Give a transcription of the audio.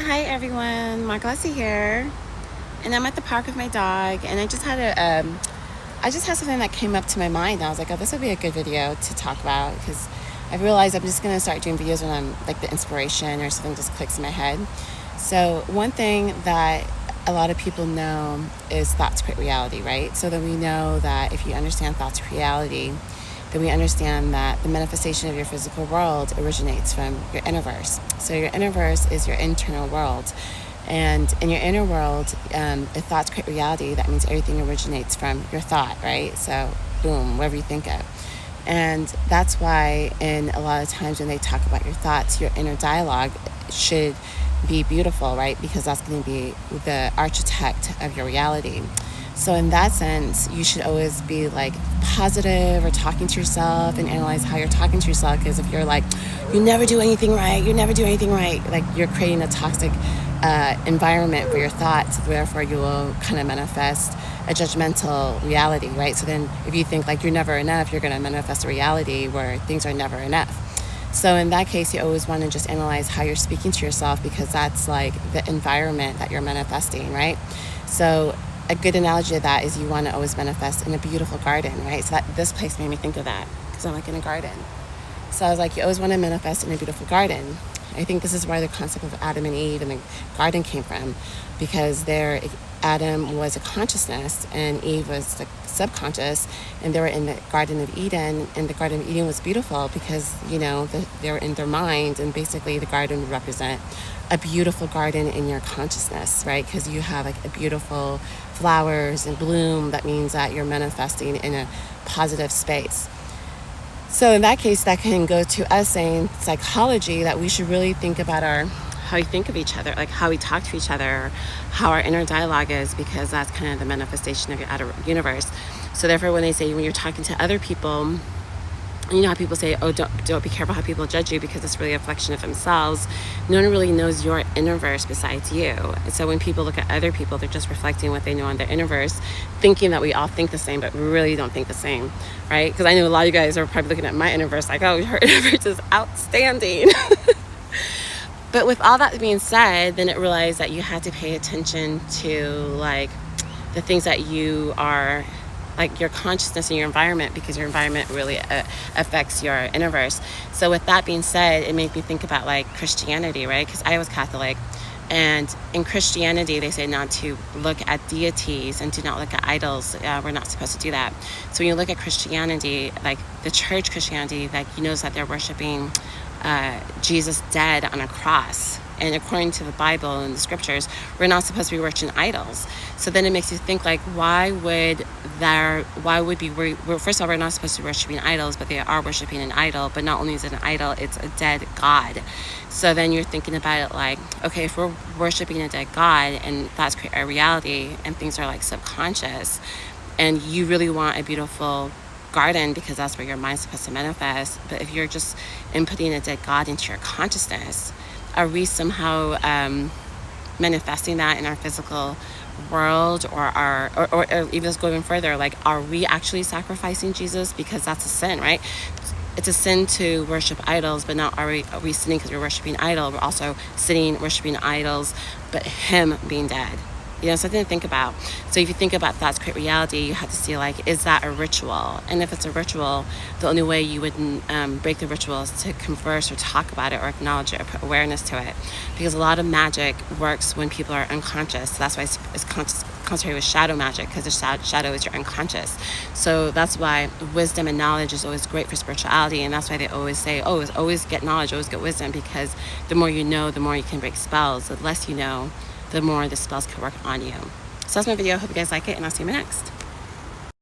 Hi everyone, Mark here, and I'm at the park with my dog, and I just had something that came up to my mind. And I was like, oh, this would be a good video to talk about because I realized I'm just gonna start doing videos when I'm like the inspiration or something just clicks in my head. So one thing that a lot of people know is thoughts create reality, right? So then we know that if you understand thoughts create reality, then we understand that the manifestation of your physical world originates from your inner verse. So your inner verse is your internal world. And in your inner world, if thoughts create reality, that means everything originates from your thought, right? So boom, whatever you think of. And that's why in a lot of times when they talk about your thoughts, your inner dialogue should be beautiful, right? Because that's going to be the architect of your reality. So in that sense, you should always be like positive or talking to yourself and analyze how you're talking to yourself. Because if you're like, you never do anything right, like you're creating a toxic environment for your thoughts. Therefore, you will kind of manifest a judgmental reality, right? So then if you think like you're never enough, you're going to manifest a reality where things are never enough. So in that case, you always want to just analyze how you're speaking to yourself because that's like the environment that you're manifesting, right? So a good analogy of that is you want to always manifest in a beautiful garden, right? So that this place made me think of that because I'm like in a garden. So I was like, you always want to manifest in a beautiful garden. I think this is where the concept of Adam and Eve and the garden came from, because Adam was a consciousness and Eve was the subconscious, and they were in the Garden of Eden, and the Garden of Eden was beautiful because, they were in their mind, and basically the garden would represent a beautiful garden in your consciousness, right? Because you have like a beautiful flowers and bloom. That means that you're manifesting in a positive space. So in that case, that can go to us saying psychology, that we should really think about how we think of each other, like how we talk to each other, how our inner dialogue is, because that's kind of the manifestation of your outer universe. So therefore, when you're talking to other people, you know how people say, oh, don't be careful how people judge you because it's really a reflection of themselves. No one really knows your inner verse besides you. And so when people look at other people, they're just reflecting what they know on their inner verse, thinking that we all think the same, but we really don't think the same, right? Because I know a lot of you guys are probably looking at my inner verse like, oh, her inner verse is outstanding. But with all that being said, then it realized that you had to pay attention to like the things that you are, like your consciousness and your environment, because your environment really affects your inner verse. So with that being said, it made me think about like Christianity, right? Because I was Catholic, and in Christianity they say not to look at deities and do not look at idols. We're not supposed to do that. So when you look at Christianity, like the church Christianity, like you notice that they're worshiping Jesus dead on a cross. And according to the Bible and the scriptures, we're not supposed to be worshiping idols. So then it makes you think like, why would first of all, we're not supposed to be worshiping idols, but they are worshiping an idol. But not only is it an idol, it's a dead God. So then you're thinking about it like, okay, if we're worshiping a dead God and that's create a reality and things are like subconscious, and you really want a beautiful garden because that's where your mind's supposed to manifest. But if you're just inputting a dead God into your consciousness, are we somehow manifesting that in our physical world, or even just going further, like are we actually sacrificing Jesus? Because that's a sin, right? It's a sin to worship idols, but not are we sinning because we're worshiping idol? We're also sinning worshiping idols, but him being dead. Something to think about. So if you think about thoughts create reality, you have to see like, is that a ritual? And if it's a ritual, the only way you would break the ritual is to converse or talk about it or acknowledge it or put awareness to it. Because a lot of magic works when people are unconscious. So that's why it's contrary with shadow magic, because the shadow is your unconscious. So that's why wisdom and knowledge is always great for spirituality. And that's why they always say, oh, always get knowledge, always get wisdom, because the more you know, the more you can break spells. The less you know, the more the spells can work on you. So that's my video. Hope you guys like it, and I'll see you in my next.